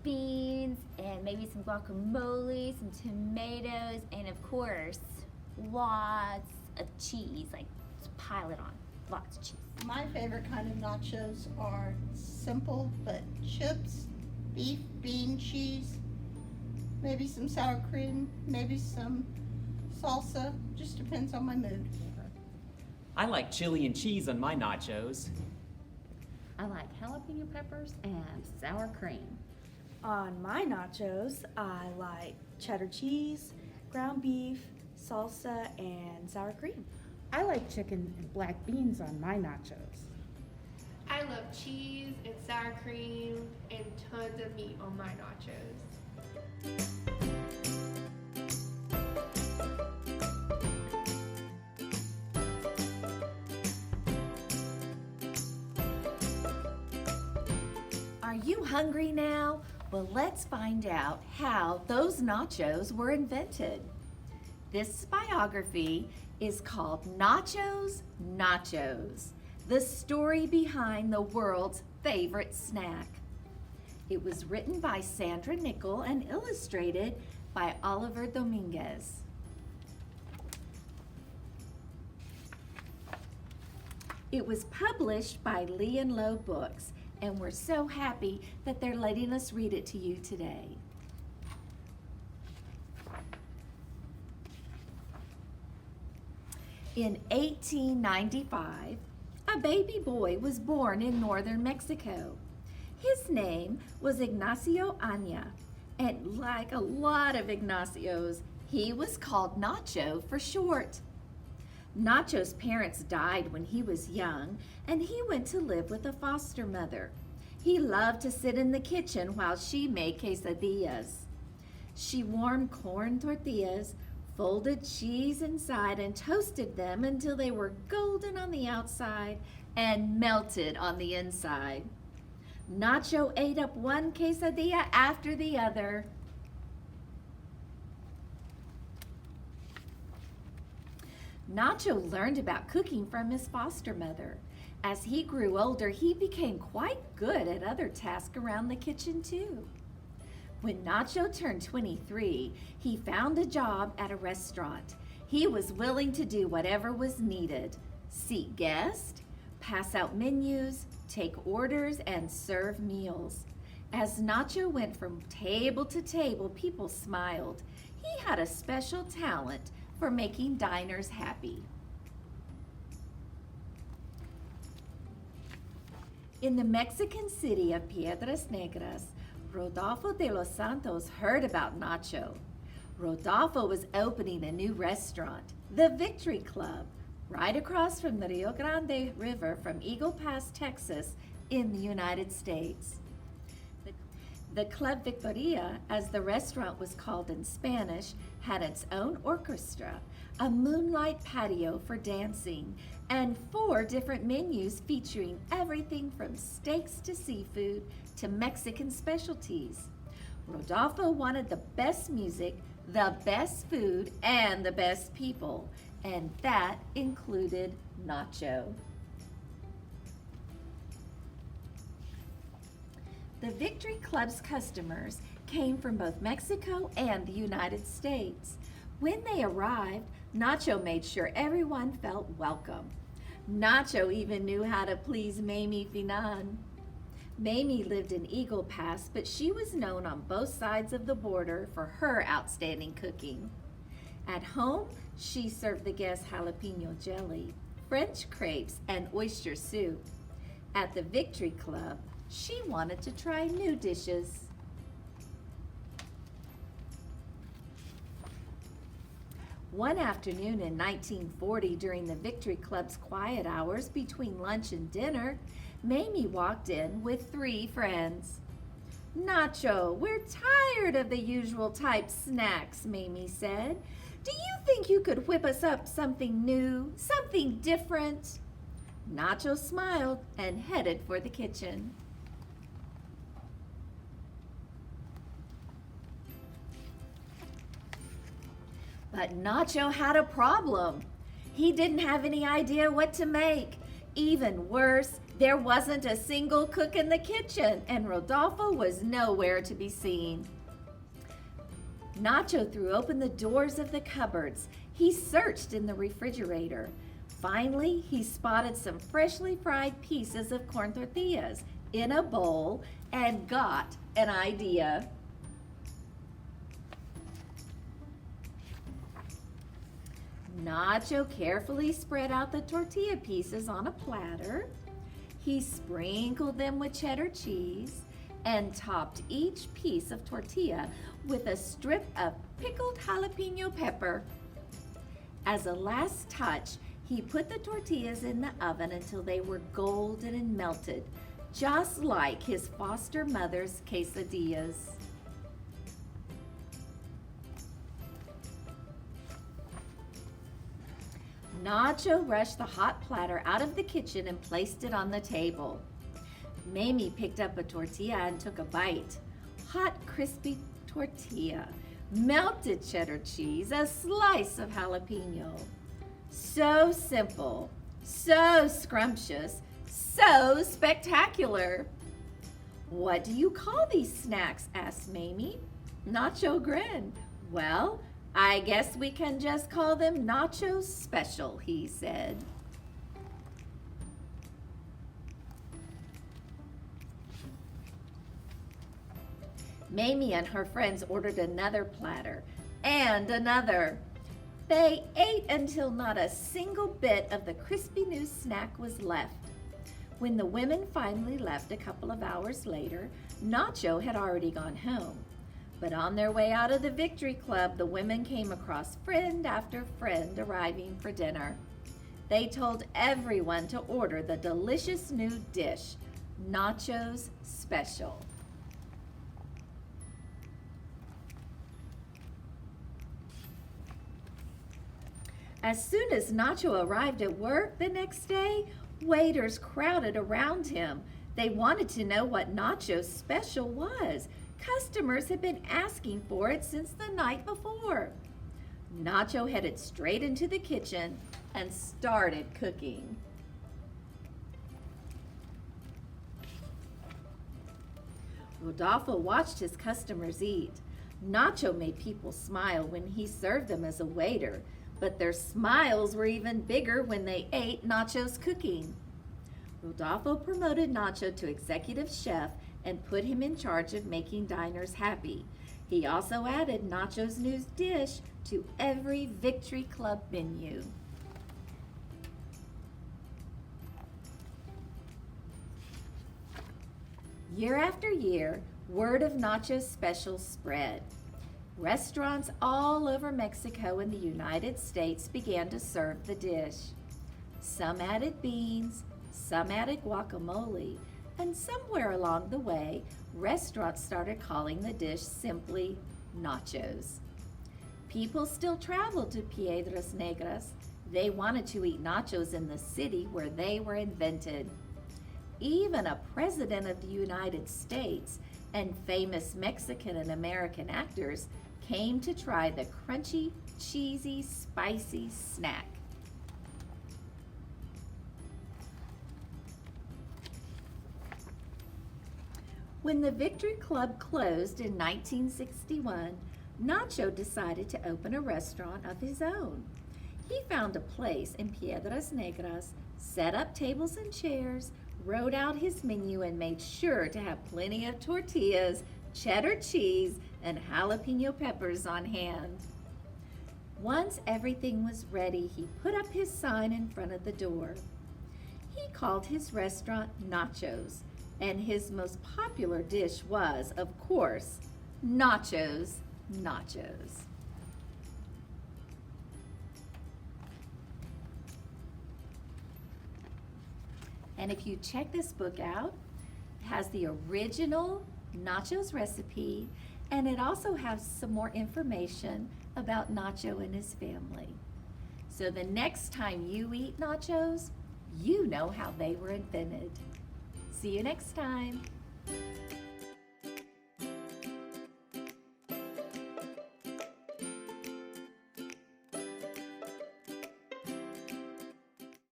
beans and maybe some guacamole, some tomatoes, and of course, lots of cheese. Like, just pile it on. Lots of cheese. My favorite kind of nachos are simple but chips, beef, bean, cheese, maybe some sour cream, maybe some salsa. Just depends on my mood. I like chili and cheese on my nachos. I like jalapeno peppers and sour cream. On my nachos, I like cheddar cheese, ground beef, salsa, and sour cream. I like chicken and black beans on my nachos. I love cheese and sour cream and tons of meat on my nachos. Are you hungry now? Well, let's find out how those nachos were invented. This biography is called Nachos, Nachos, the story behind the world's favorite snack. It was written by Sandra Nickel and illustrated by Oliver Dominguez. It was published by Lee and Low Books, and we're so happy that they're letting us read it to you today. In 1895, a baby boy was born in northern Mexico. His name was Ignacio Aña, and like a lot of Ignacios, he was called Nacho for short. Nacho's parents died when he was young, and he went to live with a foster mother. He loved to sit in the kitchen while she made quesadillas. She warmed corn tortillas, folded cheese inside, and toasted them until they were golden on the outside and melted on the inside. Nacho ate up one quesadilla after the other. Nacho learned about cooking from his foster mother. As he grew older, he became quite good at other tasks around the kitchen too. When Nacho turned 23, he found a job at a restaurant. He was willing to do whatever was needed: seat guests, pass out menus, take orders, and serve meals. As Nacho went from table to table, people smiled. He had a special talent for making diners happy. In the Mexican city of Piedras Negras, Rodolfo de los Santos heard about Nacho. Rodolfo was opening a new restaurant, the Victory Club, right across from the Rio Grande River from Eagle Pass, Texas, in the United States. The Club Victoria, as the restaurant was called in Spanish, had its own orchestra, a moonlight patio for dancing, and 4 different menus featuring everything from steaks to seafood to Mexican specialties. Rodolfo wanted the best music, the best food, and the best people, and that included Nacho. The Victory Club's customers came from both Mexico and the United States. When they arrived, Nacho made sure everyone felt welcome. Nacho even knew how to please Mamie Finan. Mamie lived in Eagle Pass, but she was known on both sides of the border for her outstanding cooking. At home, she served the guests jalapeno jelly, French crepes, and oyster soup. At the Victory Club, she wanted to try new dishes. One afternoon in 1940, during the Victory Club's quiet hours between lunch and dinner, Mamie walked in with 3 friends. "Nacho, we're tired of the usual type snacks," Mamie said. "Do you think you could whip us up something new, something different?" Nacho smiled and headed for the kitchen. But Nacho had a problem. He didn't have any idea what to make. Even worse, there wasn't a single cook in the kitchen, and Rodolfo was nowhere to be seen. Nacho threw open the doors of the cupboards. He searched in the refrigerator. Finally, he spotted some freshly fried pieces of corn tortillas in a bowl and got an idea. Nacho carefully spread out the tortilla pieces on a platter. He sprinkled them with cheddar cheese and topped each piece of tortilla with a strip of pickled jalapeno pepper. As a last touch, he put the tortillas in the oven until they were golden and melted, just like his foster mother's quesadillas. Nacho rushed the hot platter out of the kitchen and placed it on the table. Mamie picked up a tortilla and took a bite. Hot, crispy tortilla, melted cheddar cheese, a slice of jalapeno. So simple, so scrumptious, so spectacular. "What do you call these snacks?" asked Mamie. Nacho grinned. "Well, I guess we can just call them Nachos Special," he said. Mamie and her friends ordered another platter and another. They ate until not a single bit of the crispy new snack was left. When the women finally left a couple of hours later, Nacho had already gone home. But on their way out of the Victory Club, the women came across friend after friend arriving for dinner. They told everyone to order the delicious new dish, Nachos Special. As soon as Nacho arrived at work the next day, waiters crowded around him. They wanted to know what Nacho's Special was. Customers had been asking for it since the night before. Nacho headed straight into the kitchen and started cooking. Rodolfo watched his customers eat. Nacho made people smile when he served them as a waiter, but their smiles were even bigger when they ate Nacho's cooking. Rodolfo promoted Nacho to executive chef and put him in charge of making diners happy. He also added Nacho's new dish to every Victory Club menu. Year after year, word of Nacho's Special spread. Restaurants all over Mexico and the United States began to serve the dish. Some added beans, some added guacamole, and somewhere along the way, restaurants started calling the dish simply Nachos. People still traveled to Piedras Negras. They wanted to eat nachos in the city where they were invented. Even a president of the United States and famous Mexican and American actors came to try the crunchy, cheesy, spicy snack. When the Victory Club closed in 1961, Nacho decided to open a restaurant of his own. He found a place in Piedras Negras, set up tables and chairs, wrote out his menu, and made sure to have plenty of tortillas, cheddar cheese, and jalapeno peppers on hand. Once everything was ready, he put up his sign in front of the door. He called his restaurant Nachos, and his most popular dish was, of course, Nachos. And if you check this book out, it has the original Nachos recipe, and it also has some more information about Nacho and his family. So the next time you eat nachos, you know how they were invented. See you next time.